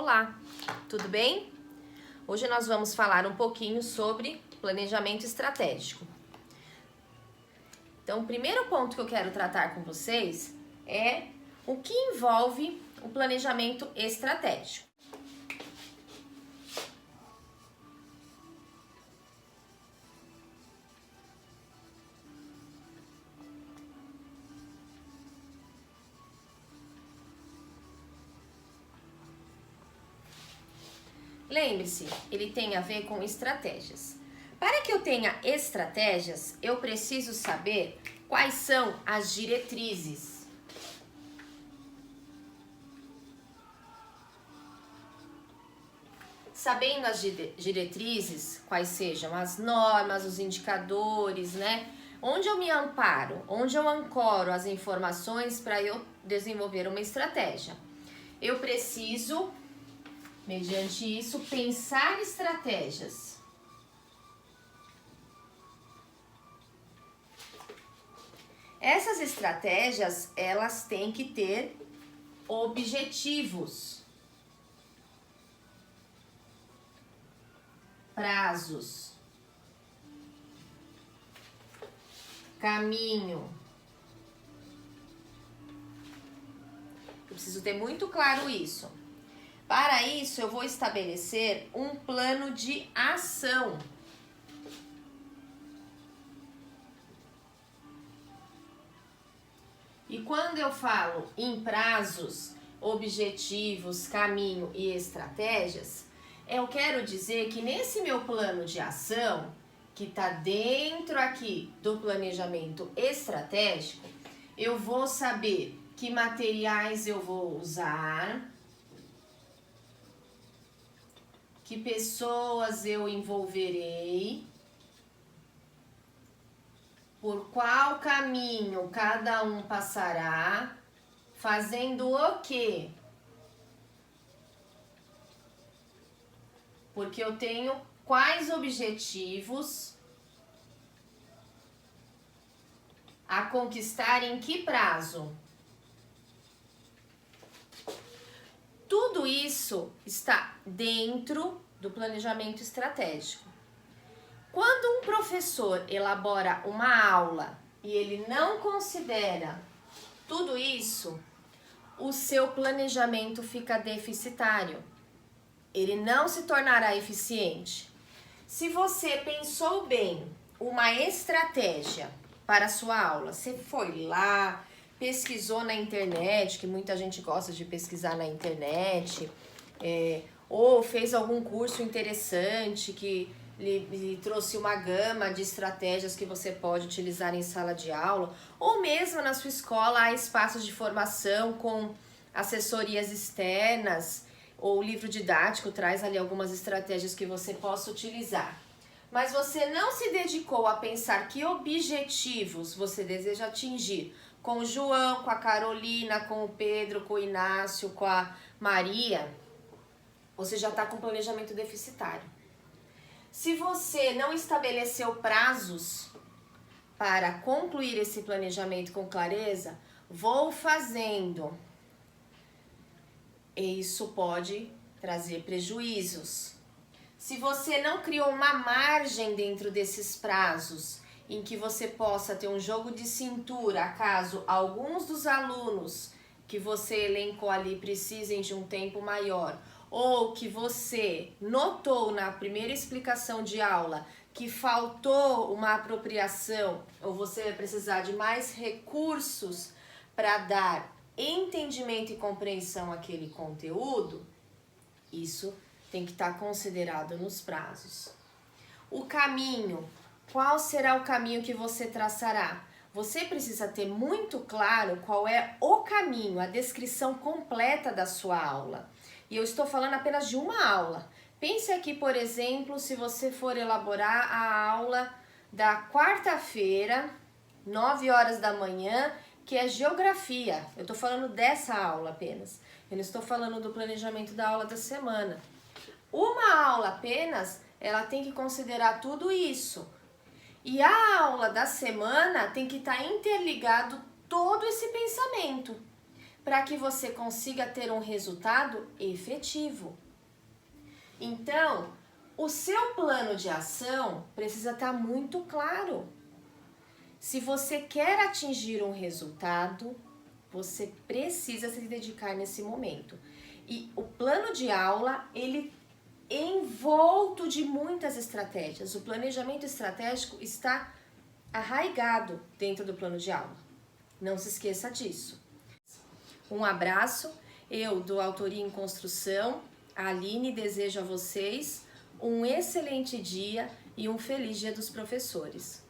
Olá, tudo bem? Hoje nós vamos falar um pouquinho sobre planejamento estratégico. Então, o primeiro ponto que eu quero tratar com vocês é o que envolve o planejamento estratégico. Lembre-se, ele tem a ver com estratégias. Para que eu tenha estratégias, eu preciso saber quais são as diretrizes. Sabendo as diretrizes, quais sejam as normas, os indicadores, né? Onde eu me amparo, onde eu ancoro as informações para eu desenvolver uma estratégia. Eu preciso, mediante isso, pensar estratégias. Essas estratégias, elas têm que ter objetivos, prazos, caminho. Eu preciso ter muito claro isso. Para isso, eu vou estabelecer um plano de ação. E quando eu falo em prazos, objetivos, caminho e estratégias, eu quero dizer que nesse meu plano de ação, que está dentro aqui do planejamento estratégico, eu vou saber que materiais eu vou usar, que pessoas eu envolverei, por qual caminho cada um passará, fazendo o quê? Porque eu tenho quais objetivos a conquistar em que prazo? Tudo isso está dentro do planejamento estratégico. Quando um professor elabora uma aula e ele não considera tudo isso, o seu planejamento fica deficitário. Ele não se tornará eficiente. Se você pensou bem uma estratégia para a sua aula, você foi lá, pesquisou na internet, que muita gente gosta de pesquisar na internet, ou fez algum curso interessante que lhe trouxe uma gama de estratégias que você pode utilizar em sala de aula, ou mesmo na sua escola há espaços de formação com assessorias externas, ou o livro didático traz ali algumas estratégias que você possa utilizar. Mas você não se dedicou a pensar que objetivos você deseja atingir com o João, com a Carolina, com o Pedro, com o Inácio, com a Maria, você já está com planejamento deficitário. Se você não estabeleceu prazos para concluir esse planejamento com clareza, vou fazendo. E isso pode trazer prejuízos. Se você não criou uma margem dentro desses prazos, em que você possa ter um jogo de cintura, caso alguns dos alunos que você elencou ali precisem de um tempo maior, ou que você notou na primeira explicação de aula que faltou uma apropriação, ou você vai precisar de mais recursos para dar entendimento e compreensão àquele conteúdo, isso tem que estar considerado nos prazos. O caminho, qual será o caminho que você traçará? Você precisa ter muito claro qual é o caminho, a descrição completa da sua aula. E eu estou falando apenas de uma aula. Pense aqui, por exemplo, se você for elaborar a aula da quarta-feira, 9 horas da manhã, que é geografia. Eu estou falando dessa aula apenas. Eu não estou falando do planejamento da aula da semana. Uma aula apenas, ela tem que considerar tudo isso. E a aula da semana tem que estar interligado todo esse pensamento. para que você consiga ter um resultado efetivo. Então, o seu plano de ação precisa estar muito claro. Se você quer atingir um resultado, você precisa se dedicar nesse momento. E o plano de aula, ele é envolto de muitas estratégias. O planejamento estratégico está arraigado dentro do plano de aula. Não se esqueça disso. Um abraço, eu do Autoria em Construção, a Aline, desejo a vocês um excelente dia e um feliz Dia dos Professores.